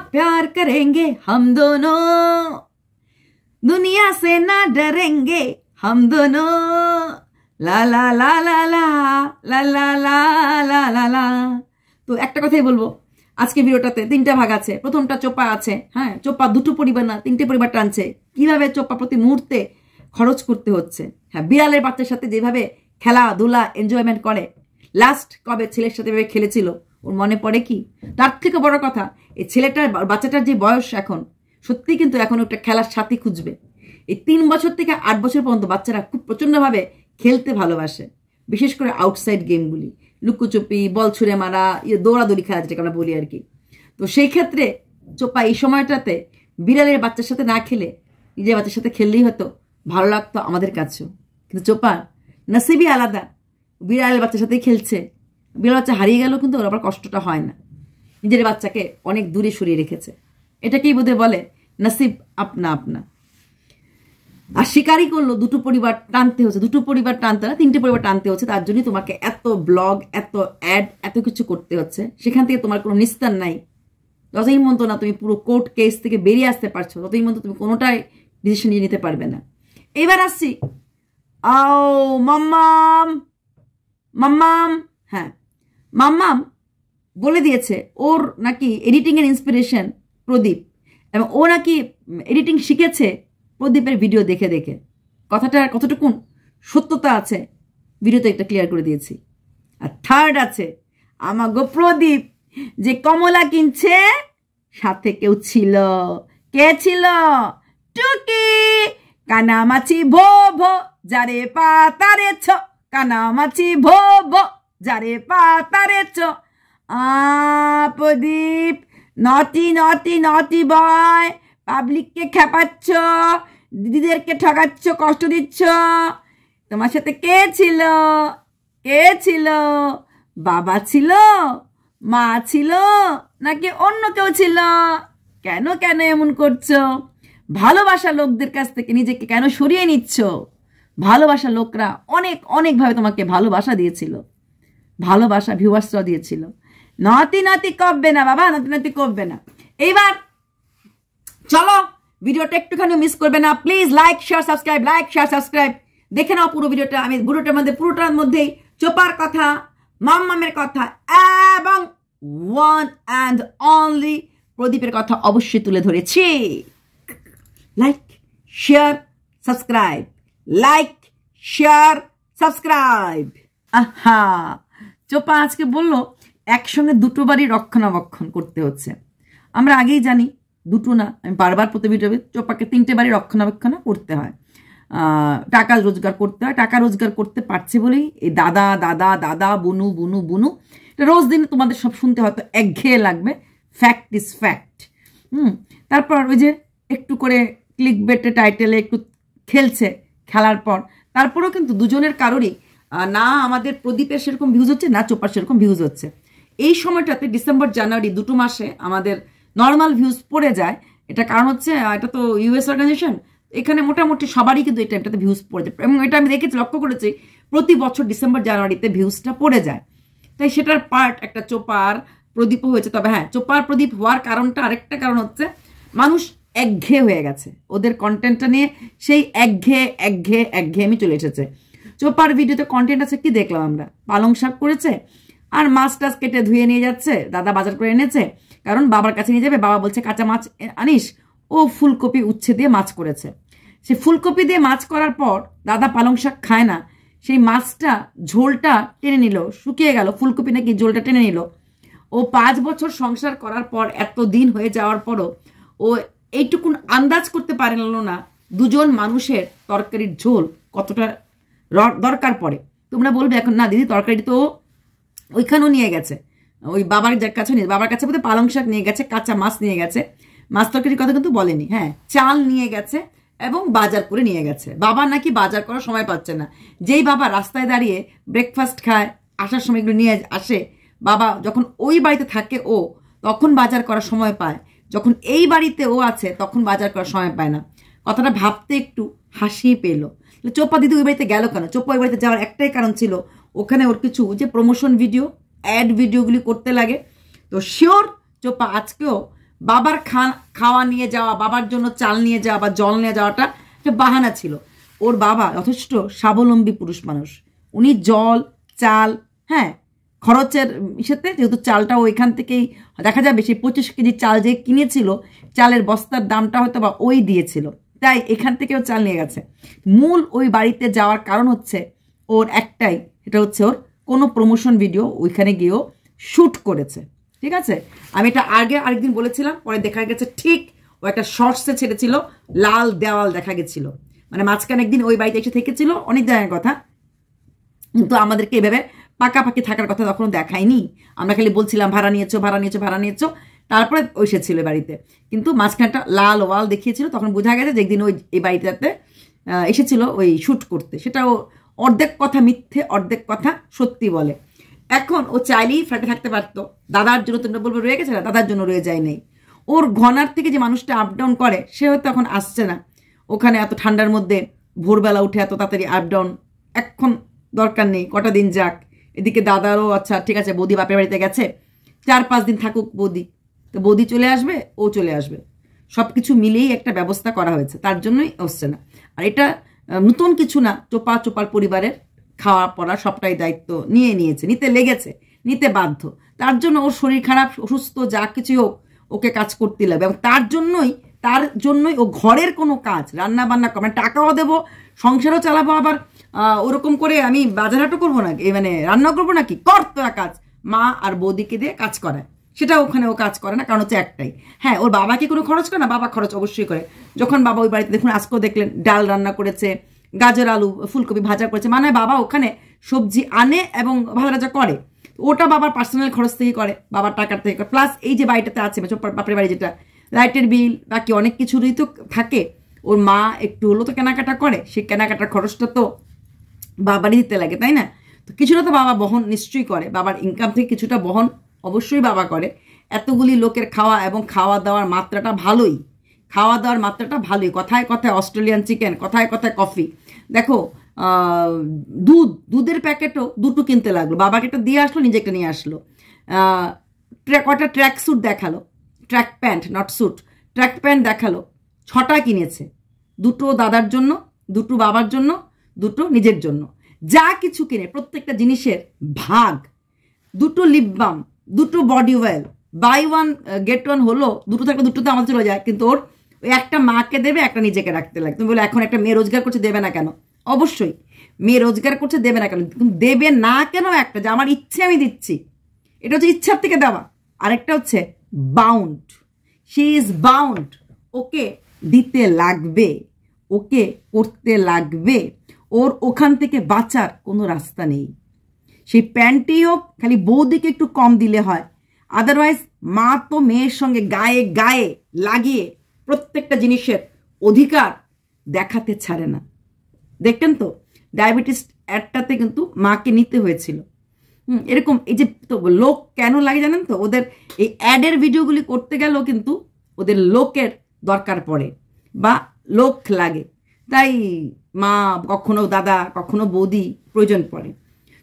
प्यार करेंगे हम दोनों, दुनिया से ना डरेंगे हम दोनों, ला ला ला ला ला ला ला ला ला ला ला। তো একটা কথাই বলবো, আজকে ভিডিওটাতে তিনটা ভাগ আছে। প্রথমটা চোপা আছে, হ্যাঁ চোপা দুটো পরিবার না তিনটে পরিবার টানছে, কিভাবে চোপা প্রতি মুহূর্তে খরচ করতে হচ্ছে। হ্যাঁ বিড়ালের বাচ্চার সাথে যেভাবে খেলাধুলা এনজয়মেন্ট করে, লাস্ট কবে ছেলের সাথে এভাবে খেলেছিল ওর মনে পড়ে কি? তার থেকে বড় কথা এই ছেলেটার বাচ্চাটার যে বয়স এখন, সত্যি কিন্তু এখন একটা খেলার সাথী খুঁজবে। এই 3 বছর থেকে 8 বছর পর্যন্ত বাচ্চারা খুব প্রচণ্ডভাবে খেলতে ভালোবাসে, বিশেষ করে আউটসাইড গেমগুলি, লুকোচুপি, বল ছুঁড়ে মারা, দৌড়াদৌড়ি খেলা যেটাকে আমরা বলি আর কি। তো সেই ক্ষেত্রে চোপা এই সময়টাতে বিড়ালের বাচ্চার সাথে না খেলে নিজের বাচ্চার সাথে খেললেই হয়তো ভালো লাগতো আমাদের কাছেও। কিন্তু চোপার নসিবই আলাদা, বিড়ালের বাচ্চার সাথেই খেলছে। বিড়াল বাচ্চা হারিয়ে গেলেও কিন্তু ওর আবার কষ্টটা হয় না, নিজের বাচ্চাকে অনেক দূরে সরিয়ে রেখেছে। এটাকেই বোধহয় বলে নসিব আপনা আপনা। আর স্বীকারই করলো দুটো পরিবার টানতে হচ্ছে, দুটো পরিবার টানতে না 3টে পরিবার টানতে হচ্ছে। তার জন্যই তোমাকে এত ব্লগ, এত অ্যাড, এত কিছু করতে হচ্ছে। সেখান থেকে তোমার কোনো নিস্তার নাই। যতই মতো না তুমি পুরো কোর্ট কেস থেকে বেরিয়ে আসতে পারছো, ততই মতো তুমি কোনোটাই ডিসিশন নিয়ে নিতে পারবে না। এবার আসছি মাম্মাম, মাম্মাম, হ্যাঁ মাম্মাম বলে দিয়েছে ওর নাকি এডিটিংয়ের ইন্সপিরেশন প্রদীপ, এবং ও নাকি এডিটিং শিখেছে প্রদীপের ভিডিও দেখে দেখে। কথাটা কতটুকু সত্যতা আছে ভিডিওতে একটা ক্লিয়ার করে দিয়েছি। আর থার্ড আছে আমার গো প্রদীপ যে কমলা কিনছে, সাথে কেউ ছিল। কে ছিল? টুকি। কানামাছি ভো ভো যারে পাতারে ছ, কানামাছি ভো ভো যারে পাতারে ছ। প্রদীপ নটি নটি নটি বয়, পাবলিককে খেপাচ্ছ, দিদিদেরকে ঠকাচ্ছ, কষ্ট দিচ্ছ। তোমার সাথে কে ছিল? কে ছিল? বাবা ছিল, মা ছিল, নাকি অন্য কেউ ছিল? কেন কেন এমন করছো? ভালোবাসা লোকদের কাছ থেকে নিজেকে কেন সরিয়ে নিচ্ছ? ভালোবাসা লোকরা অনেক অনেকভাবে তোমাকে ভালোবাসা দিয়েছিল, ভালোবাসা ভিউয়ার্সরা দিয়েছিল। নাতি নাতি করবে না বাবা, নাতি নাতি করবে না। এইবার চলো ভিডিওটা একটুখানি মিস করবে না, please like share subscribe, like share subscribe. দেখে নাও পুরো ভিডিওটা। আমি পুরোটার মধ্যেই চোপার কথা, মাম্মামের কথা এবং ওয়ান অ্যান্ড অনলি প্রদীপের কথা অবশ্যই তুলে ধরেছি। Like share subscribe, like share subscribe. আহা, চোপা আজকে বললো একসঙ্গে দুটো বাড়ি রক্ষণাবেক্ষণ করতে হচ্ছে। আমরা আগেই জানি, দুটো না, আমি বারবার প্রতি ভিডিওতে চোপাকে 3টে বাড়ি রক্ষণাবেক্ষণ করতে হয়, টাকা রোজগার করতে হয়। টাকা রোজগার করতে পারছে বলেই এই দাদা দাদা দাদা, বুনু বুনু বুনু, রোজ দিন তোমাদের সব শুনতে হয়তো একঘেয়ে লাগবে। Fact is fact. তারপর ওই যে একটু করে ক্লিক বেটে টাইটেলে একটু খেলছে, খেলার পর তারপরেও কিন্তু দুজনের কারোরই না আমাদের প্রদীপের সেরকম ভিউজ হচ্ছে, না চোপার সেরকম ভিউজ হচ্ছে। এই সময়টাতে ডিসেম্বর জানুয়ারি 2 মাসে আমাদের নর্মাল ভিউজ পড়ে যায়। এটা কারণ হচ্ছে এটা তো ইউএস অর্গানাইজেশন, এখানে মোটামুটি সবারই কিন্তু এই টাইমটাতে ভিউজ পড়ে যায়, এবং এটা আমি দেখেছি, লক্ষ্য করেছি প্রতি বছর ডিসেম্বর জানুয়ারিতে ভিউজটা পড়ে যায়। তাই সেটার পার্ট একটা চোপার প্রদীপও হয়েছে। তবে হ্যাঁ, চোপার প্রদীপ হওয়ার কারণটা, আরেকটা কারণ হচ্ছে মানুষ একঘেয়ে হয়ে গেছে, ওদের কন্টেন্টটা নিয়ে সেই একঘেয়েমি চলে এসেছে। চোপার ভিডিওতে কন্টেন্ট আছে কি দেখলাম আমরা, পালং শাক করেছে আর মাছ টাছ কেটে ধুয়ে নিয়ে যাচ্ছে, দাদা বাজার করে এনেছে, কারণ বাবার কাছে নিয়ে যাবে, বাবা বলছে কাঁচা মাছ আনিস। ও ফুলকপি উচ্ছে দিয়ে মাছ করেছে। সে ফুলকপি দিয়ে মাছ করার পর দাদা পালং শাক খায় না, সেই মাছটা ঝোলটা টেনে নিল, শুকিয়ে গেল, ফুলকপি নাকি ঝোলটা টেনে নিল। ও 5 বছর সংসার করার পর, এত দিন হয়ে যাওয়ার পরও ও এইটুকুন আন্দাজ করতে পারল না দুজন মানুষের তরকারির ঝোল কতটা দরকার পড়ে। তোমরা বলবে এখন না দিদি তরকারি তো ওইখানেও নিয়ে গেছে, ওই বাবার যার কাছে নিয়ে, বাবার কাছে বোধহয় পালং শাক নিয়ে গেছে, কাঁচা মাছ নিয়ে গেছে, মাছ তরকারির কথা কিন্তু বলেনি। হ্যাঁ, চাল নিয়ে গেছে এবং বাজার করে নিয়ে গেছে। বাবা নাকি বাজার করার সময় পাচ্ছে না। যেই বাবা রাস্তায় দাঁড়িয়ে ব্রেকফাস্ট খায়, আসার সময় এগুলো নিয়ে আসে, বাবা যখন ওই বাড়িতে থাকে ও তখন বাজার করার সময় পায়, যখন এই বাড়িতে ও আছে তখন বাজার করার সময় পায় না। কথাটা ভাবতে একটু হাসি পেল। চোপা দিদি ওই বাড়িতে গেল কেন? চোপা ওই বাড়িতে যাওয়ার একটাই কারণ ছিল, ওখানে ওর কিছু যে প্রমোশন ভিডিও, অ্যাড ভিডিওগুলি করতে লাগে। তো শিওর চোপা আজকেও বাবার খাওয়া নিয়ে যাওয়া, বাবার জন্য চাল নিয়ে যাওয়া বা জল নিয়ে যাওয়াটা একটা বাহানা ছিল। ওর বাবা যথেষ্ট স্বাবলম্বী পুরুষ মানুষ, উনি জল চাল, হ্যাঁ, খরচের ইসেতে যেহেতু চালটা ওইখান থেকেই দেখা যাবে, সেই 25 কেজি চাল যে কিনেছিল, চালের বস্তার দামটা হয়তো বা ওই দিয়েছিল, তাই এখান থেকেও চাল নিয়ে গেছে। মূল ওই বাড়িতে যাওয়ার কারণ হচ্ছে ওর একটাই, এটা হচ্ছে ওর কোনো প্রমোশন ভিডিও ওইখানে গিয়েও শ্যুট করেছে, ঠিক আছে। আমি এটা আগে আরেকদিন বলেছিলাম, পরে দেখা গেছে ঠিক ও একটা শর্টসে ছেড়েছিল, লাল দেওয়াল দেখা গেছিল, মানে মাঝখানে একদিন ওই বাড়িতে এসে থেকেছিল, অনেক জায়গার কথা, কিন্তু আমাদেরকে এভাবে পাকাপাকি থাকার কথা তখন দেখায়নি। আমরা খালি বলছিলাম ভাড়া নিয়েছো ভাড়া নিয়েছো ভাড়া নিয়েছো, তারপরে এসেছিল বাড়িতে, কিন্তু মাঝখানটা লাল ওয়াল দেখিয়েছিল, তখন বোঝা গেছে যে একদিন ওই এই বাড়িটাতে এসেছিল ওই শ্যুট করতে। সেটাও অর্ধেক কথা মিথ্যে, অর্ধেক কথা সত্যি বলে। এখন ও চাইলেই ফ্ল্যাটে থাকতে পারতো, দাদার জন্য তোমরা বলবো রয়ে গেছে না, দাদার জন্য রয়ে যায় নাই। ওর ঘনার থেকে যে মানুষটা আপ ডাউন করে সে হয়তো এখন আসছে না ওখানে, এত ঠান্ডার মধ্যে ভোরবেলা উঠে এত তাড়াতাড়ি আপ ডাউন এখন দরকার নেই, কটা দিন যাক। এদিকে দাদারও আচ্ছা ঠিক আছে, বৌদি বাপের বাড়িতে গেছে, 4-5 দিন থাকুক বৌদি, তো বৌদি চলে আসবে, ও চলে আসবে, সব কিছু মিলেই একটা ব্যবস্থা করা হয়েছে, তার জন্যই আসছে না। আর এটা নতুন কিছু না, চোপার পরিবারের খাওয়া পড়া সবটাই দায়িত্ব নিয়েছে, নিতে লেগেছে, নিতে বাধ্য। তার জন্য ওর শরীর খারাপ অসুস্থ যা কিছু হোক ওকে কাজ করতে লাগবে, এবং তার জন্যই ও ঘরের কোনো কাজ রান্না বান্না করে, মানে টাকাও দেবো, সংসারও চালাবো, আবার ওরকম করে আমি বাজারহাটও করবো না, মানে রান্না করবো নাকি, করতো কাজ মা আর বৌদিকে দিয়ে কাজ করায়, সেটা ওখানে ও কাজ করে না, কারণ হচ্ছে একটাই। হ্যাঁ, ওর বাবা কি কোনো খরচ করে না, বাবা খরচ অবশ্যই করে। যখন বাবা ওই বাড়িতে দেখুন আজকেও দেখলেন ডাল রান্না করেছে, গাজর আলু ফুলকপি ভাজা করেছে, মানে বাবা ওখানে সবজি আনে এবং ভাজা ভাজা করে, ওটা বাবার পার্সোনাল খরচ থেকে করে, বাবার টাকার থেকে করে। প্লাস এই যে বাড়িটাতে আছে বাপের বাড়ি, যেটা লাইটের বিল বাকি অনেক কিছুরই তো থাকে, ওর মা একটু হলো তো কেনাকাটা করে, সেই কেনাকাটার খরচটা তো বাবারই দিতে লাগে, তাই না? তো কিছুটা তো বাবা বহন নিশ্চয়ই করে, বাবার ইনকাম থেকে কিছুটা বহন অবশ্যই বাবা করে। এতগুলি লোকের খাওয়া এবং খাওয়া দাওয়ার মাত্রাটা ভালোই, কথায় কথায় অস্ট্রেলিয়ান চিকেন, কথায় কথায় কফি। দেখো দুধের প্যাকেটও দুটো কিনতে লাগলো, বাবাকে একটা দিয়ে আসলো, নিজেকে নিয়ে আসলো। কটা ট্র্যাক স্যুট দেখালো, track pant not suit, track pant দেখালো, 6টা কিনেছে, 2টো দাদার জন্য, 2টো বাবার জন্য, 2টো নিজের জন্য। যা কিছু কিনে প্রত্যেকটা জিনিসের ভাগ, 2টো লিপ বাম, 2টো বডি অয়েল, বাই 1 get 1 হলো, 2টো থাকলে 2টোতে আমাদের চলে যায়, কিন্তু ওর ওই একটা মাকে দেবে, একটা নিজেকে রাখতে লাগে। তুমি বলে এখন একটা মেয়ে রোজগার করছে দেবে না কেন? অবশ্যই মেয়ে রোজগার করছে দেবে না কেন, দেবে না কেন? একটা যে আমার ইচ্ছে আমি দিচ্ছি, এটা হচ্ছে ইচ্ছার থেকে দেওয়া, আরেকটা হচ্ছে বাউন্ড, শি ইজ বাউন্ড, ওকে দিতে লাগবে, ওকে করতে লাগবে, ওর ওখান থেকে বাঁচার কোনো রাস্তা নেই। সেই প্যান্টই হোক খালি বৌদিকে একটু কম দিলে হয়, আদারওয়াইজ মা তো মেয়ের সঙ্গে গায়ে গায়ে লাগিয়ে প্রত্যেকটা জিনিসের অধিকার দেখাতে ছাড়ে না। দেখতেন তো ডায়াবেটিস অ্যাডটাতে কিন্তু মাকে নিতে হয়েছিল। এরকম এই যে তো লোক কেন লাগে জানেন তো, ওদের এই অ্যাডের ভিডিওগুলি করতে গেলেও কিন্তু ওদের লোকের দরকার পড়ে বা লোক লাগে, তাই মা কখনো দাদা কখনো বৌদি প্রয়োজন পড়ে।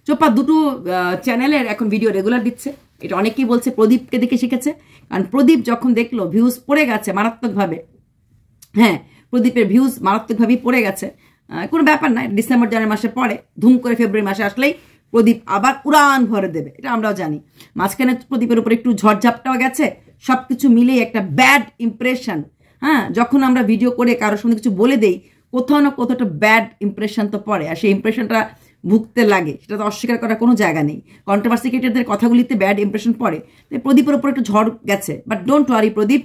চোপা 2টো চ্যানেলের এখন ভিডিও রেগুলার দিচ্ছে, এটা অনেকেই বলছে প্রদীপকে দেখে শিখেছে, কারণ প্রদীপ যখন দেখলো ভিউজ পড়ে গেছে মারাত্মকভাবে, হ্যাঁ প্রদীপের ভিউজ মারাত্মকভাবেই পড়ে গেছে, কোনো ব্যাপার না, ডিসেম্বর জানুয়ারি মাসে পরে ধুম করে ফেব্রুয়ারি মাসে আসলেই প্রদীপ আবার উড়ান ভরে দেবে, এটা আমরাও জানি। মাঝখানে প্রদীপের উপরে একটু ঝড়ঝাপটাও গেছে, সব কিছু মিলেই একটা ব্যাড ইমপ্রেশন। হ্যাঁ, যখন আমরা ভিডিও করে কারোর সঙ্গে কিছু বলে দেই, কোথাও না কোথাও একটা ব্যাড ইমপ্রেশন তো পড়ে, আর সেই ইমপ্রেশনটা ভুগতে লাগে, সেটা তো অস্বীকার করার কোনো জায়গা নেই। কন্ট্রোভার্সি ক্রিয়েটরদের কথাগুলিতে ব্যাড ইমপ্রেশন পড়ে, প্রদীপের উপর একটু ঝড় গেছে, বাট ডোন্ট ওয়ারি প্রদীপ,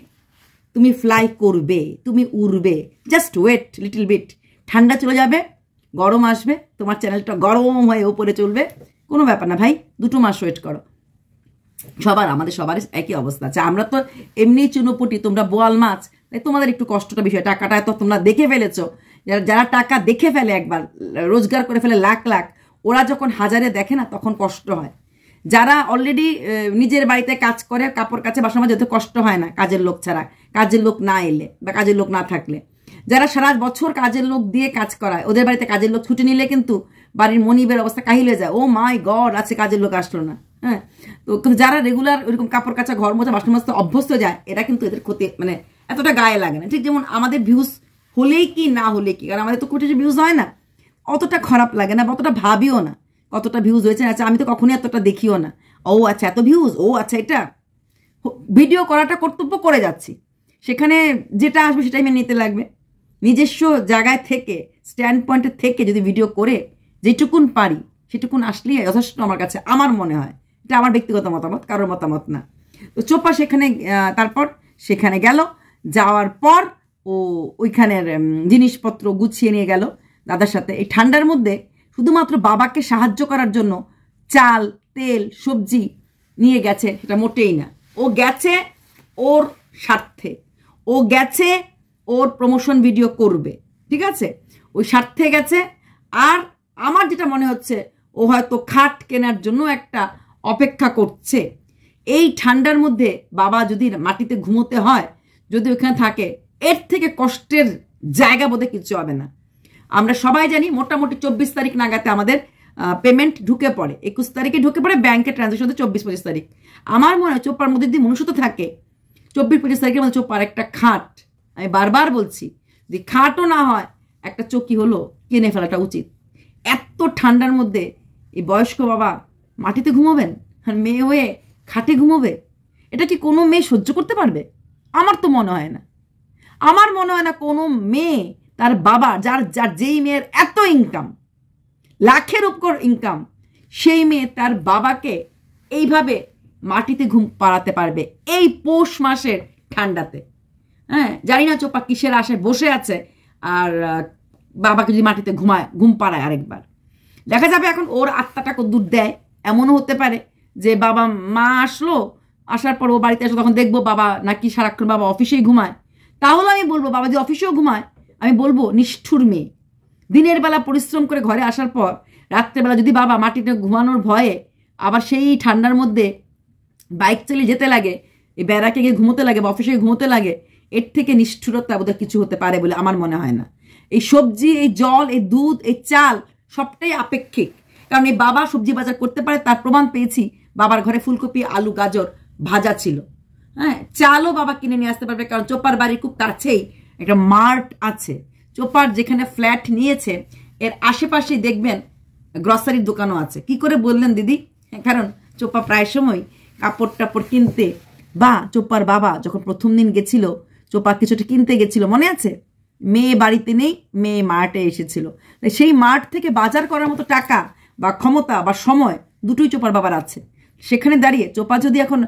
তুমি ফ্লাই করবে, তুমি উড়বে, জাস্ট ওয়েট লিটল বিট, ঠান্ডা চলে যাবে, গরম আসবে, তোমার চ্যানেলটা গরম হয়ে ওপরে চলবে, কোনো ব্যাপার না ভাই, 2 মাস ওয়েট করো। আমাদের সবার একই অবস্থা আছে, আমরা তো এমনি চুনোপুটি, তোমরা বোয়াল মাছ, তাই তোমাদের একটু কষ্টটা বিষয়, টাকাটা তো তোমরা দেখে ফেলেছো, যারা টাকা দেখে ফেলে একবার রোজগার করে ফেলে লাখ লাখ, ওরা যখন হাজারে দেখে না তখন কষ্ট হয়। যারা অলরেডি নিজের বাড়িতে কাজ করে, কাপড় কাচে, বাসন মাজে, যেতে কষ্ট হয় না কাজের লোক ছাড়া, কাজের লোক না এলে বা কাজের লোক না থাকলে। যারা সারা বছর কাজের লোক দিয়ে কাজ করায়, ওদের বাড়িতে কাজের লোক ছুটি নিলে কিন্তু বাড়ির মনিবের অবস্থা কাহিল হয়ে যায়, ও মাই গড আছে কাজের লোক আসলো না। হ্যাঁ, তো যারা রেগুলার ওইরকম কাপড় কাচা ঘর মোছা বাসন মাজতে অভ্যস্ত যায়, এরা কিন্তু এদের ক্ষতি মানে এতটা গায়ে লাগে না। ঠিক যেমন আমাদের ভিউজ হলেই কি না হলে কি, কারণ আমাদের তো কোটি ভিউজ হয় না, অতটা খারাপ লাগে না, অতটা ভাবিও না কতটা ভিউজ হয়েছে। আচ্ছা আমি তো কখনোই এতটা দেখিও না, ও আচ্ছা এত ভিউজ, ও আচ্ছা এটা ভিডিও করাটা কর্তব্য করে যাচ্ছি, সেখানে যেটা আসবে সেটাই মেনে নিতে লাগবে। নিজস্ব জায়গায় থেকে স্ট্যান্ড পয়েন্টের থেকে যদি ভিডিও করে যেটুকুন পারি সেটুকুন আসলেই যথেষ্ট আমার কাছে, আমার মনে হয়। এটা আমার ব্যক্তিগত মতামত, কারোর মতামত না। তো চোপা সেখানে তারপর সেখানে গেল, যাওয়ার পর ও ওইখানের জিনিসপত্র গুছিয়ে নিয়ে গেল দাদার সাথে। এই ঠান্ডার মধ্যে শুধুমাত্র বাবাকে সাহায্য করার জন্য চাল তেল সবজি নিয়ে গেছে সেটা মোটেই না। ও গেছে ওর স্বার্থে, ও গেছে ওর প্রমোশন ভিডিও করবে, ঠিক আছে, ওই স্বার্থে গেছে। আর আমার যেটা মনে হচ্ছে ও হয়তো খাট কেনার জন্য একটা অপেক্ষা করছে। এই ঠান্ডার মধ্যে বাবা যদি মাটিতে ঘুমোতে হয়, যদি ওখানে থাকে, এর থেকে কষ্টের জায়গা বোধহয় কিছু হবে না। আমরা সবাই জানি মোটামুটি 24 তারিখ নাগাতে আমাদের পেমেন্ট ঢুকে পড়ে, 21 তারিখে ঢুকে পড়ে, ব্যাংকে ট্রানজাকশন 24-25 তারিখ। আমার মনে হয় চোপার মধ্যে যদি মনুষ্যত্ব থাকে 24-25 তারিখের মধ্যে চোপার একটা খাট, আমি বারবার বলছি, যদি খাটও না হয় একটা চকি হলো কিনে ফেলাটা উচিত। এত ঠান্ডার মধ্যে এই বয়স্ক বাবা মাটিতে ঘুমোবেন আর মেয়ে হয়ে খাটে ঘুমোবে, এটা কি কোনো মেয়ে সহ্য করতে পারবে? আমার তো মনে হয় না। আমার মনে হয় না কোনো মেয়ে তার বাবা, যার যেই মেয়ের এত ইনকাম, লাখের উপর ইনকাম, সেই মেয়ে তার বাবাকে এইভাবে মাটিতে ঘুম পাড়াতে পারবে এই পৌষ মাসের ঠান্ডাতে। হ্যাঁ, জানি না চোপা কিসের আশায় বসে আছে, আর বাবাকে যদি মাটিতে ঘুম পাড়ায় আরেকবার, দেখা যাবে এখন ওর আত্মাটা কদ্দূর দেয়। এমনও হতে পারে যে বাবা মা আসলো, আসার পর ও বাড়িতে আসলো, তখন দেখবো বাবা নাকি সারাক্ষণ বাবা অফিসেই ঘুমায়। তাহলে আমি বলবো বাবা যদি অফিসেও ঘুমায়, আমি বলবো নিষ্ঠুর মেয়ে। দিনের বেলা পরিশ্রম করে ঘরে আসার পর রাত্রেবেলা যদি বাবা মাটিতে ঘুমানোর ভয়ে আবার সেই ঠান্ডার মধ্যে বাইক চালিয়ে যেতে লাগে, এই ব্যারাকে গিয়ে ঘুমোতে লাগে বা অফিসে ঘুমোতে লাগে, এর থেকে নিষ্ঠুরতা বোধহয় কিছু হতে পারে বলে আমার মনে হয় না। এই সবজি, এই জল, এই দুধ, এই চাল সবটাই আপেক্ষিক। কারণ এই বাবা সবজি বাজার করতে পারে, তার প্রমাণ পেয়েছি। বাবার ঘরে ফুলকপি, আলু, গাজর ভাজা ছিল। হ্যাঁ, চালও বাবা কিনে নিয়ে আসতে পারবে, কারণ চোপার বাড়ির খুব কাছেই একটা মার্ট আছে। চোপার যেখানে ফ্ল্যাট নিয়েছে এর আশেপাশেই দেখবেন গ্রসারির দোকানও আছে। কি করে বললেন দিদি? কারণ চোপা প্রায় সময় কাপড় টাপড় কিনতে, বা চোপার বাবা যখন প্রথম দিন গেছিল, চোপা কিছুটা কিনতে গেছিল, মনে আছে? মেয়ে বাড়িতে নেই, মেয়ে মার্টে এসেছিল। সেই মার্ট থেকে বাজার করার মতো টাকা বা ক্ষমতা বা সময় দুটোই চোপার বাবার আছে। সেখানে দাঁড়িয়ে চোপা যদি এখন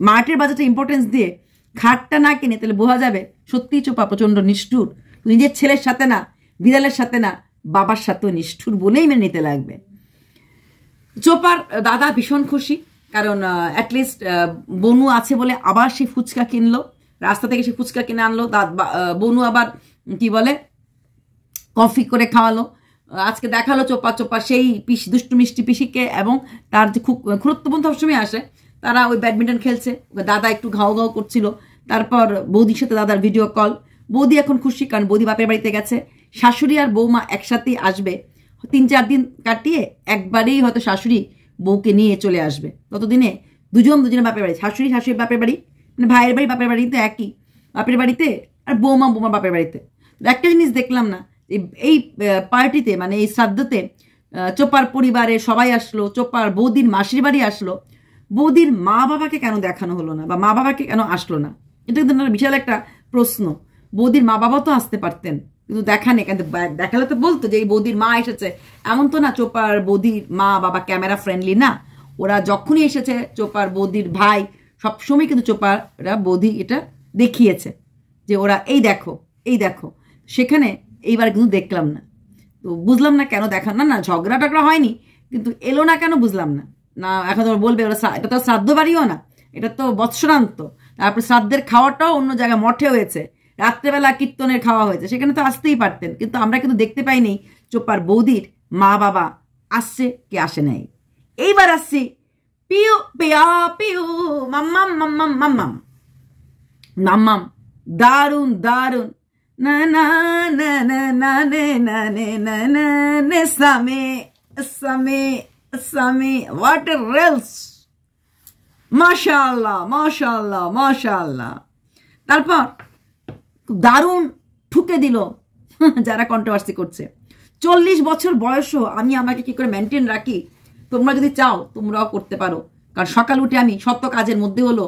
মার্টের বাজারটা ইম্পর্টেন্স দিয়ে খাটটা না কিনে, তাহলে বোঝা যাবে সত্যিই চোপা প্রচন্ড নিষ্ঠুর। নিজের ছেলের সাথে না, বিড়ালের সাথে না, বাবার সাথেও নিষ্ঠুর বলেই মেনে নিতে লাগবে। চোপার দাদা ভীষণ খুশি, কারণ অ্যাটলিস্ট বনু আছে বলে আবার সে ফুচকা কিনলো, রাস্তা থেকে সে ফুচকা কিনে আনলো। বনু আবার কি বলে কফি করে খাওয়ালো। আজকে দেখালো চোপা সেই দুষ্টু মিষ্টি পিসিকে, এবং তার যে খুড়ত্তবোন সবসময় আসে, তারা ওই ব্যাডমিন্টন খেলছে, দাদা একটু ঘাও ঘাও করছিল। তারপর বৌদির সাথে দাদার ভিডিও কল। বৌদি এখন খুশি, কারণ বৌদি বাপের বাড়িতে গেছে। শাশুড়ি আর বৌমা একসাথেই আসবে, 3-4 দিন কাটিয়ে একবারেই হয়তো শাশুড়ি বউকে নিয়ে চলে আসবে। ততদিনে দুজনে বাপের বাড়ি, শাশুড়ি বাপের বাড়ি, মানে ভাইয়ের বাড়ি বাপের বাড়িতে একই, বাপের বাড়িতে, আর বৌমা বাপের বাড়িতে। একটা জিনিস দেখলাম না, এই পার্টিতে মানে এই শ্রাদ্ধতে চোপার পরিবারে সবাই আসলো, চোপার বৌদির মাসির বাড়ি আসলো, বৌদির মা বাবাকে কেন দেখানো হলো না, বা মা বাবাকে কেন আসলো না? এটা কিন্তু বিশাল একটা প্রশ্ন। বৌদির মা বাবা তো আসতে পারতেন, কিন্তু দেখানে কেন? দেখালে তো বলতো যে এই বৌদির মা এসেছে। এমন তো না চোপার বৌদির মা বাবা ক্যামেরা ফ্রেন্ডলি না। ওরা যখনই এসেছে, চোপার বৌদির ভাই সবসময় কিন্তু চোপারা বৌদি এটা দেখিয়েছে যে ওরা এই দেখো। সেখানে এইবার কিন্তু দেখলাম না, তো বুঝলাম না কেন দেখান না। ঝগড়া টগড়া হয়নি, কিন্তু এলো না কেন বুঝলাম না। এখন তো বলবে ওরা, এটা তো শ্রাদ্ধ বাড়িও না, এটা তো বৎসরান্ত। তারপরে শ্রাদ্ধের খাওয়াটাও অন্য জায়গায় মঠে হয়েছে, রাত্রেবেলা কীর্তনের খাওয়া হয়েছে, সেখানে তো আসতেই পারতেন। কিন্তু আমরা কিন্তু দেখতে পাইনি চোপার বৌদির মা বাবা আসছে কি আসে নাই। এইবার আসছি পিউ পিয়া পিউ মাম্মাম মাম্মাম মাম্মাম মাম্মাম, দারুন দারুন না না না না না নে না নে না না নে সামে সামে সামে হোয়াট এ রিলস, মাশাআল্লাহ মাশাআল্লাহ মাশাআল্লাহ। তারপর দারুণ ঠুকে দিল যারা কন্ট্রোভার্সি করছে। 40 বছর বয়সও আমি আমাকে কি করে মেনটেন রাখি, তোমরা যদি চাও তোমরাও করতে পারো। কারণ সকাল উঠে আমি সত্য কাজের মধ্যে হলো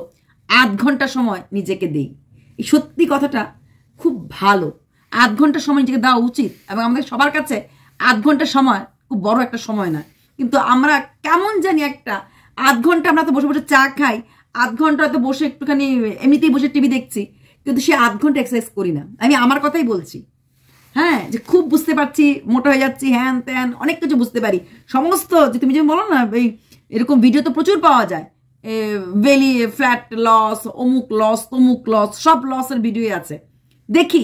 8 ঘন্টা সময় নিজেকে দিই। এই সত্যি কথাটা খুব ভালো, 8 ঘন্টা সময় নিজেকে দেওয়া উচিত। এবং আমাদের সবার কাছে 8 ঘন্টা সময় খুব বড় একটা সময় না, কিন্তু আমরা কেমন জানি একটা 8 ঘন্টা আমরা তো বসে বসে চা খাই, 8 ঘন্টা হয়তো বসে একটুখানি এমনিতেই বসে টিভি দেখছি, কিন্তু সে 8 ঘন্টা এক্সারসাইজ করি না। আমি আমার কথাই বলছি, হ্যাঁ, যে খুব বুঝতে পারছি মোটা হয়ে যাচ্ছি, হ্যান ত্যান অনেক কিছু বুঝতে পারি। সমস্ত যে তুমি যে বলো না এই এরকম ভিডিও তো প্রচুর পাওয়া যায়, বেলি ফ্ল্যাট লস, অমুক লস তমুক লস, সব লসের ভিডিও আছে। দেখি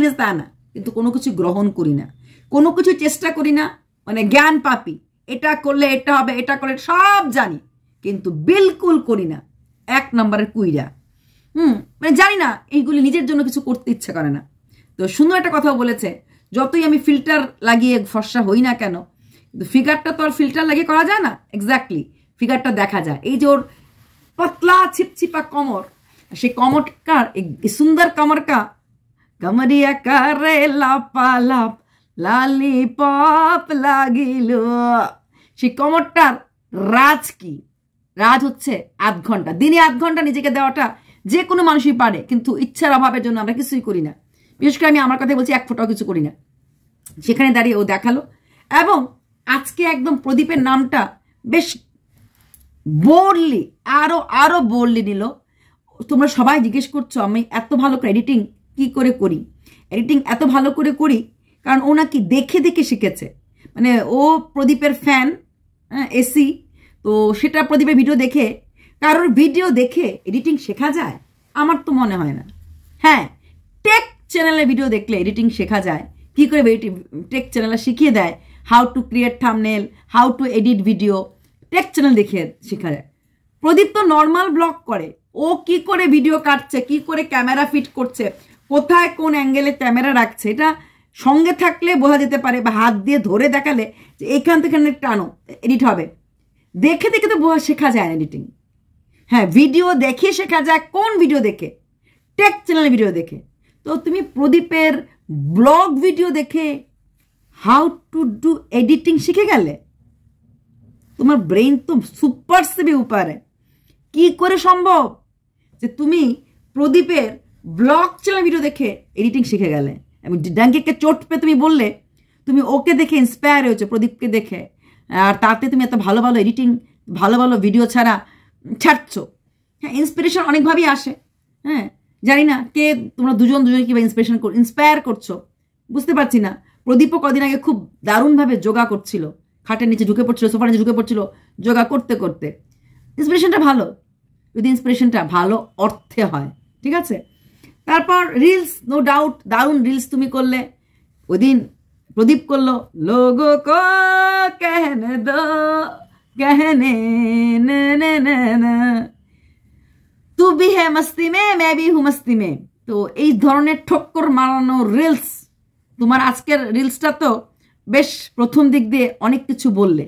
না তা না, কিন্তু কোনো কিছু গ্রহণ করি না, কোনো কিছু চেষ্টা করি না। মানে জ্ঞান পাপি, এটা করলে এটা হবে, এটা করলে সব জানি, কিন্তু বিলকুল করি না। 1 নম্বরের কুইরা। মানে জানি না, এইগুলি নিজের জন্য কিছু করতে ইচ্ছা করে না। তো সুন্দর একটা কথাও বলেছে, যতই আমি ফিল্টার লাগিয়ে ফর্সা হই না কেন, কিন্তু ফিগারটা তো আর ফিল্টার লাগিয়ে করা যায় না। এক্স্যাক্টলি ফিগারটা দেখা যায়। এই যে ওর पतला छिपछिपा कमर, से कमरकार सुंदर कमर का कमरिया करे लापालाप लालीपप लागिलो। से कमरटार राज की राज হচ্ছে 8 ঘন্টা দিনে 8 ঘন্টা নিজেকে দেওয়াটা যে কোনো মানুষই পারে, কিন্তু ইচ্ছার অভাবের জন্য আমরা কিছুই করি না। বিশেষ করে আমি আমার কথা বলছি, 1 ফোঁটাও কিছু করি না। সেখানে দাঁড়িয়ে ও দেখালো, এবং আজকে একদম প্রদীপের নামটা বেশ বোল্ডলি আরো বোল্ডলি নিল। তোমরা সবাই জিজ্ঞেস করছো আমি এত ভালো করে এডিটিং কি করে করি। এডিটিং এত ভালো করে করি কারণ ও নাকি দেখে দেখে শিখেছে। মানে ও প্রদীপের ফ্যান, এসি, তো সেটা প্রদীপের ভিডিও দেখে, কারোর ভিডিও দেখে এডিটিং শেখা যায় আমার তো মনে হয় না। হ্যাঁ, টেক চ্যানেলের ভিডিও দেখলে এডিটিং শেখা যায়। কি করে টেক চ্যানেলে শিখিয়ে দেয় how to create thumbnail, how to edit video, take channel দেখে শেখা যায়। প্রদীপ তো নর্মাল ব্লগ করে, ও কি করে ভিডিও কাটছে, কি করে ক্যামেরা ফিট করছে, কোথায় কোন অ্যাঙ্গেলে ক্যামেরা রাখছে, এটা সঙ্গে থাকলে বোঝা যেতে পারে, বা হাত দিয়ে ধরে দেখালে যে এখান থেকে টানো এডিট হবে। দেখে দেখে তো শেখা যায় এডিটিং। হ্যাঁ, ভিডিও দেখে শেখা যায়। কোন ভিডিও দেখে? টেক চ্যানেলের ভিডিও দেখে। তো তুমি প্রদীপের ব্লগ ভিডিও দেখে হাউ টু ডু এডিটিং শিখে গেলে, তোমার ব্রেইন তো সুপার সেবি উপারে। কি করে সম্ভব যে তুমি প্রদীপের ব্লগ চ্যানেল ভিডিও দেখে এডিটিং শিখে গেলে? আমি ডাঙ্কিকে চোট পেয়ে তুমি বললে তুমি ওকে দেখে ইন্সপায়ার হয়েছো, প্রদীপকে দেখে, আর তাতে তুমি এত ভালো ভালো এডিটিং, ভালো ভালো ভিডিও ছাড়ছো। হ্যাঁ, ইন্সপিরেশন অনেকভাবেই আসে। হ্যাঁ, জানি না কে তোমরা দুজনে কিভাবে ইন্সপায়ার করছো বুঝতে পারছি না। প্রদীপও কদিন আগে খুব দারুণভাবে যোগা করছিল, খাটের নিচে ঢুকে পড়ছিল, সোফার নিচে ঢুকে পড়ছিল যোগা করতে করতে। ইন্সপিরেশনটা ভালো, যদি ইন্সপিরেশনটা ভালো অর্থে হয়, ঠিক আছে। তারপর রিলস, নো ডাউট দারুণ রিলস তুমি করলে। ওই দিন প্রদীপ করলো লোগো কো कहने दो कहने না তু ভি হ্যায় মস্তি মে मैं भी हूं मस्ती में। তো এই ধরনের ঠক্কর মারানো রিলস, তোমার আজকের রিলসটা তো বেশ প্রথম দিক দিয়ে অনেক কিছু বললে,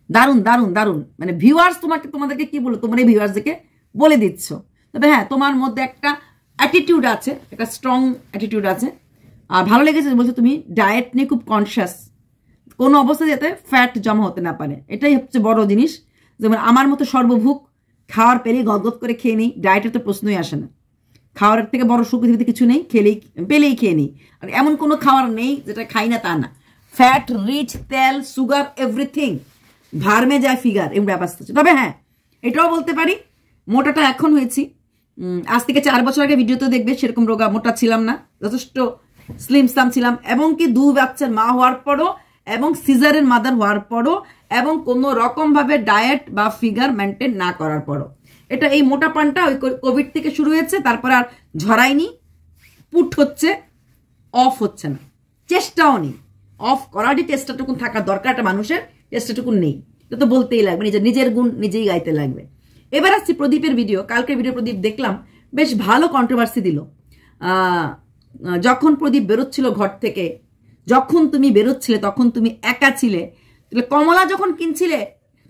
দারুণ দারুণ দারুণ। মানে ভিউয়ার্স তোমাদেরকে কি বলো, তোমার এই ভিউয়ার্সদেরকে বলে দিচ্ছ। তবে হ্যাঁ, তোমার মধ্যে একটা অ্যাটিটিউড আছে, একটা স্ট্রং অ্যাটিটিউড আছে। আর ভালো লেগেছে বলছো তুমি ডায়েট নিয়ে খুব কনসিয়াস, কোনো অবস্থায় যাতে ফ্যাট জমা হতে না পারে, এটাই হচ্ছে বড় জিনিস। যেমন আমার মতো সর্বভুক, খাওয়ার পেলেই গদগদ করে খেয়ে নিই, ডায়েটের তো প্রশ্নই আসে না। খাওয়ার থেকে বড় সুখ পৃথিবীতে কিছু নেই, পেলেই খেয়ে নিই। আর এমন কোনো খাবার নেই যেটা খাই না তা না। ফ্যাট রিচ, তেল, সুগার, এভরিথিং ভার মে যায় ফিগার, এমন ব্যাপার আছে। তবে হ্যাঁ, এটাও বলতে পারি মোটাটা এখন হয়েছি। আজ থেকে 4 বছর আগে ভিডিওতে দেখবে সেরকম রোগা মোটা ছিলাম না, যথেষ্ট স্লিম স্লাম ছিলাম। এবং কি 2 বাচ্চার মা হওয়ার পরও, এবং সিজারের মাদার হওয়ার পরও, এবং কোনো রকম ভাবে ডায়েট বা ফিগার মেনটেন না করার পরও। এটা এই মোটা পানটা ওই কোভিড থেকে শুরু হয়েছে, তারপর আর ঝরাইনি, পুট হচ্ছে, অফ হচ্ছে না, চেষ্টাও নেই। অফ করারই চেষ্টাটুকুন থাকা দরকার একটা মানুষের, চেষ্টাটুকুন নেই। এটা তো বলতেই লাগবে, নিজের গুণ নিজেই গাইতে লাগবে। এবার আসছি প্রদীপের ভিডিও। কালকের ভিডিও প্রদীপ দেখলাম বেশ ভালো কন্ট্রোভার্সি দিল। যখন প্রদীপ বেরোচ্ছিল ঘর থেকে, যখন তুমি বেরোচ্ছিলে তখন তুমি একা ছিলে। তাহলে কমলা যখন কিনছিলে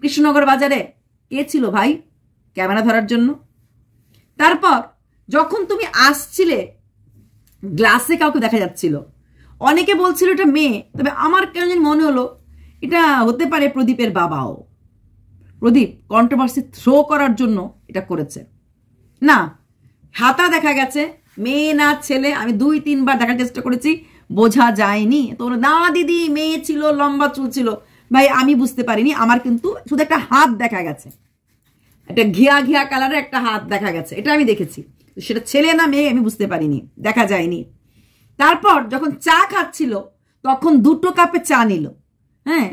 কৃষ্ণনগর বাজারে, কে ছিল ভাই ক্যামেরা ধরার জন্য? তারপর যখন তুমি আসছিলে গ্লাসে কাউকে দেখা যাচ্ছিল, অনেকে বলছিল এটা মেয়ে, তবে আমার কেন জানি মনে হলো এটা হতে পারে প্রদীপের বাবাও। প্রদীপ কন্ট্রোভার্সি থ্রো করার জন্য এটা করেছে। না, হাতা দেখা গেছে, মেয়ে না ছেলে। আমি 2-3 বার দেখার চেষ্টা করেছি, বোঝা যায়নি। তোমরা না দিদি মেয়ে ছিল, লম্বা চুল ছিল, ভাই আমি বুঝতে পারিনি। আমার কিন্তু শুধু একটা হাত দেখা গেছে, একটা ঘিয়া ঘিয়া কালারের একটা হাত দেখা গেছে, এটা আমি দেখেছি। সেটা ছেলে না মেয়ে আমি বুঝতে পারিনি, দেখা যায়নি। তারপর যখন চা খাচ্ছিল তখন 2টো কাপে চা নিল। হ্যাঁ,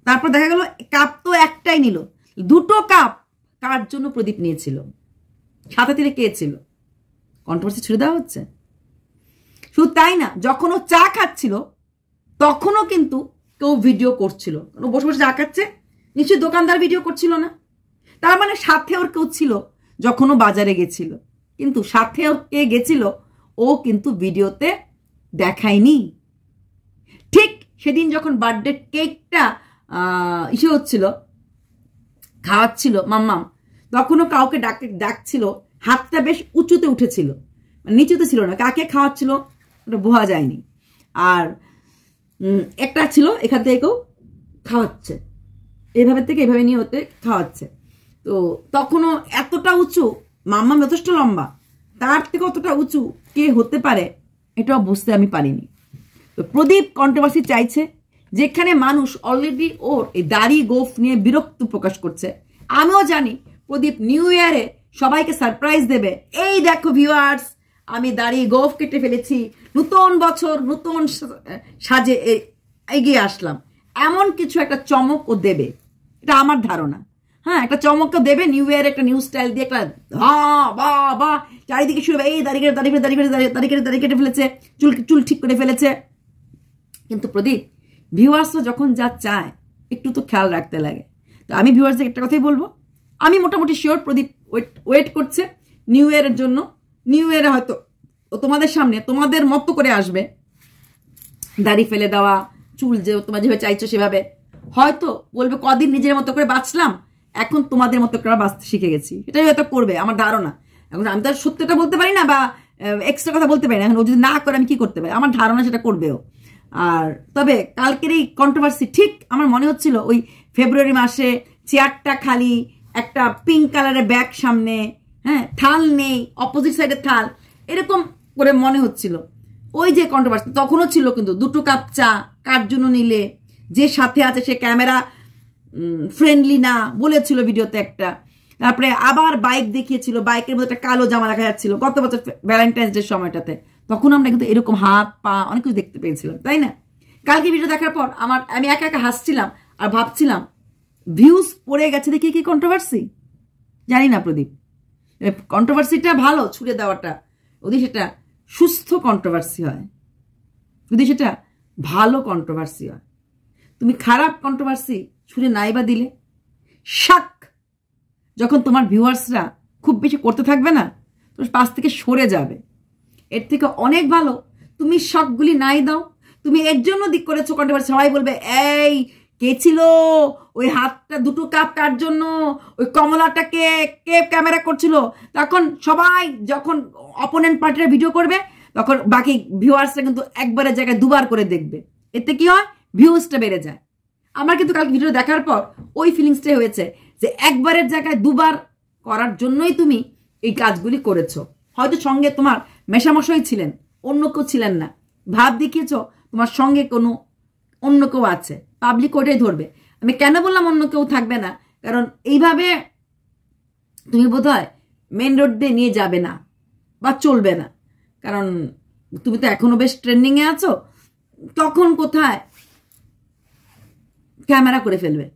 তারপর দেখা গেল কাপ তো একটাই নিল, 2টো কাপ কার জন্য প্রদীপ নিয়েছিল? সাথে থেকে কে ছিল? কন্ট্রোভার্সি ছুড়ে দেওয়া হচ্ছে। শুধু তাই না, যখন ও চা খাচ্ছিল তখনও কিন্তু কেউ ভিডিও করছিল। বসে বসে চা খাচ্ছে, নিশ্চয়ই দোকানদার ভিডিও করছিল না? তার মানে সাথে ওর কেউ ছিল যখন ও বাজারে গেছিল, কিন্তু সাথে ওর কে গেছিল ও কিন্তু ভিডিওতে দেখায়নি। ঠিক সেদিন যখন বার্থডে কেকটা ইসে হচ্ছিল, খাওয়াচ্ছিল মাম্মাম, তখনও কাউকে ডাকছিল, হাতটা বেশ উঁচুতে উঠেছিল, নিচুতে ছিল না। কাকে খাওয়াচ্ছিল ওটা বোঝা যায়নি। আর একটা ছিল এখান থেকে কেউ খাওয়াচ্ছে, এভাবে থেকে এভাবে নিয়ে হতে খাওয়াচ্ছে। তো তখনও এতটা উঁচু, মাম্মাম যথেষ্ট লম্বা, তার থেকে অতটা উঁচু কে হতে পারে এটাও বুঝতে আমি পারিনি। তো প্রদীপ কন্ট্রোভার্সি চাইছে, যেখানে মানুষ অলরেডি ওর এই দাড়ি গোফ নিয়ে বিরক্ত প্রকাশ করছে। আমিও জানি প্রদীপ নিউ ইয়ারে সবাইকে সারপ্রাইজ দেবে, এই দেখো ভিউয়ার্স আমি দাড়ি গোফ কেটে ফেলেছি, নতুন বছর নতুন সাজে এগিয়ে আসলাম, এমন কিছু একটা চমক ও দেবে, এটা আমার ধারণা। হ্যাঁ, একটা চমক দেবে নিউ ইয়ারে, একটা নিউ স্টাইল দিয়ে, একটা বা চারিদিকে শুরু, এই দাড়ি কেটে ফেলেছে, চুল ঠিক করে ফেলেছে। কিন্তু প্রদীপ ভিউয়ার্সরা যখন যা চায় একটু তো খেয়াল রাখতে লাগে। তো আমি ভিউয়ার্সদের একটা কথাই বলবো, আমি মোটামুটি শিওর প্রদীপ ওয়েট করছে নিউ ইয়ারের জন্য। নিউ ইয়ারে হয়তো ও তোমাদের সামনে তোমাদের মতো করে আসবে, দাড়ি ফেলে দেওয়া, চুল যে তোমরা যেভাবে চাইছো সেভাবে, হয়তো বলবে কদিন নিজের মতো করে বাঁচলাম, এখন তোমাদের মতো করে বাঁচতে শিখে গেছি, এটাই হয়তো করবে আমার ধারণা। এখন আমি তো আর সত্যটা বলতে পারি না বা এক্সট্রা কথা বলতে পারি না, এখন ও যদি না করে আমি কি করতে পারি, আমার ধারণা সেটা করবেও। আর তবে কালকের এই কন্ট্রোভার্সি ঠিক আমার মনে হচ্ছিল ওই ফেব্রুয়ারি মাসে চেয়ারটা খালি, একটা পিঙ্ক কালারের ব্যাগ সামনে, হ্যাঁ থাল নেই, অপোজিট সাইডে থাল, এরকম করে মনে হচ্ছিল। ওই যে কন্ট্রোভার্সি তখনও ছিল, কিন্তু 2টো কাপ চা কার জন্য নিলে, যে সাথে আছে সে ক্যামেরা ফ্রেন্ডলি না বলেছিল ভিডিওতে একটা। তারপরে আবার বাইক দেখিয়েছিল, বাইকের মধ্যে একটা কালো জামা দেখা যাচ্ছিল গত বছর ভ্যালেন্টাইন্স ডে সময়টাতে, তখন আমরা কিন্তু এরকম হাত পা অনেক কিছু দেখতে পেয়েছিলাম, তাই না? কালকে ভিডিও দেখার পর আমি একা একা হাসছিলাম আর ভাবছিলাম ভিউজ পড়ে গেছে দেখি কি কন্ট্রোভার্সি, জানি না প্রদীপ কন্ট্রোভার্সিটা ভালো ছুড়ে দেওয়াটা, যদি সেটা সুস্থ কন্ট্রোভার্সি হয়, যদি সেটা ভালো কন্ট্রোভার্সি হয়। তুমি খারাপ কন্ট্রোভার্সি ছুড়ে নাইবা দিলে, শাক যখন তোমার ভিউয়ার্সরা খুব বেশি করতে থাকবে না, তোমার পাশ থেকে সরে যাবে। এর থেকে অনেক ভালো তুমি শখগুলি নাই দাও। তুমি এর জন্য দিক করেছো কন্ট্রোভার্সি, সবাই বলবে এই কে ছিল ওই হাতটা, 2টো কাপ কার জন্য, ওই কমলাটাকে কে ক্যামেরা করছিল। তখন সবাই যখন অপোনেন্ট পার্টির ভিডিও করবে তখন বাকি ভিউয়ার্সরা কিন্তু একবারের জায়গায় 2বার করে দেখবে, এতে কি হয় ভিউজটা বেড়ে যায়। আমার কিন্তু কালকে ভিডিও দেখার পর ওই ফিলিংসটাই হয়েছে যে একবারের জায়গায় 2বার করার জন্যই তুমি এই কাজগুলি করেছো। হয়তো সঙ্গে তোমার মেশামশাই ছিলেন, অন্য কেউ ছিলেন না, ভাব দেখিয়েছ তোমার সঙ্গে কোনো অন্য কেউ আছে, পাবলিক ওটাই ধরবে। আমি কেন বললাম অন্য কেউ থাকবে না, কারণ এইভাবে তুমি বোধহয় মেন রোড দিয়ে নিয়ে যাবে না বা চলবে না, কারণ তুমি তো এখনো বেশ ট্রেন্ডিংয়ে আছো, তখন কোথায় ক্যামেরা করে ফেলবে।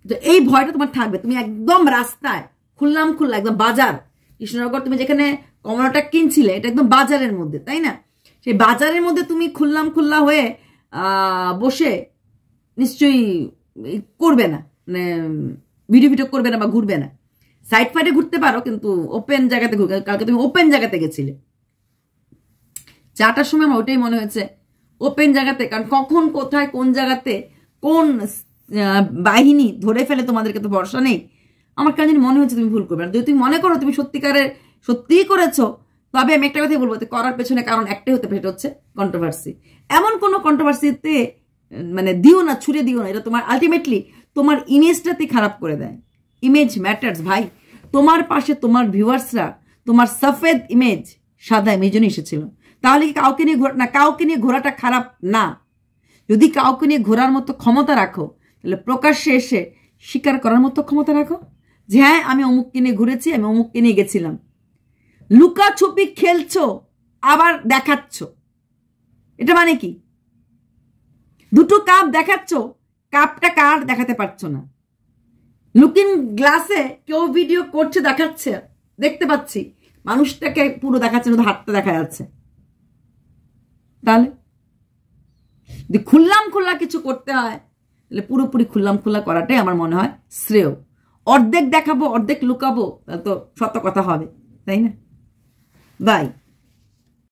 তো এই ভয়টা তোমার থাকবে, তুমি একদম রাস্তায় খুললাম খুললা, একদম বাজার কৃষ্ণনগর, তুমি যেখানে কমলাটা কিনছিলে এটা একদম বাজারের মধ্যে, তাই না? সেই বাজারের মধ্যে তুমি খুললাম খুল্লা হয়ে বসে নিশ্চয়ই করবে না, মানে ভিডিও করবে না বা ঘুরবে না। সাইড ফাইডে ঘুরতে পারো, কিন্তু ওপেন জায়গাতে ঘুরবে। কালকে তুমি ওপেন জায়গাতে গেছিলে, চারটার সময় আমার ওটাই মনে হয়েছে, ওপেন জায়গাতে, কারণ কখন কোথায় কোন জায়গাতে কোন বাহিনী ধরে ফেলে তোমাদেরকে তো ভরসা নেই। আমার কেন মনে হচ্ছে তুমি ভুল করবে না। যদি তুমি মনে করো তুমি সত্যিই করেছো, তবে আমি একটা কথাই বলবো, করার পেছনে কারণ একটাই হতে পারে, এটা হচ্ছে কন্ট্রোভার্সি। এমন কোনো কন্ট্রোভার্সিতে মানে দিও না, ছুড়ে দিও না, এটা তোমার আলটিমেটলি তোমার ইমেজটাতে খারাপ করে দেয়। ইমেজ ম্যাটার্স ভাই। তোমার পাশে তোমার ভিউয়ার্সরা তোমার সফেদ ইমেজ, সাদা ইমেজ জন্য এসেছিল। তাহলে কি কাউকে নিয়ে ঘোরা না, কাউকে নিয়ে ঘোরাটা খারাপ না। যদি কাউকে নিয়ে ঘোরার মতো ক্ষমতা রাখো, তাহলে প্রকাশ্যে এসে স্বীকার করার মতো ক্ষমতা রাখো যে হ্যাঁ আমি অমুককে নিয়ে ঘুরেছি, আমি অমুককে নিয়ে গেছিলাম। লুকাছুপি খেলছো আবার দেখাচ্ছ, এটা মানে কি? দুটো কাপ দেখাচ্ছ, কাপটা কার দেখাতে পারছো না। লুকিং গ্লাসে কেউ ভিডিও করছে দেখাচ্ছে, দেখতে পাচ্ছি, মানুষটাকে পুরো দেখাচ্ছে না, হাতটা দেখা যাচ্ছে। তাহলে যদি খুললাম খোলা কিছু করতে হয়, তাহলে পুরোপুরি খুললাম খোলা করাটাই আমার মনে হয় শ্রেয়। অর্ধেক দেখাবো অর্ধেক লুকাবো, তাহলে তো সত্য কথা হবে, তাই না? বাই।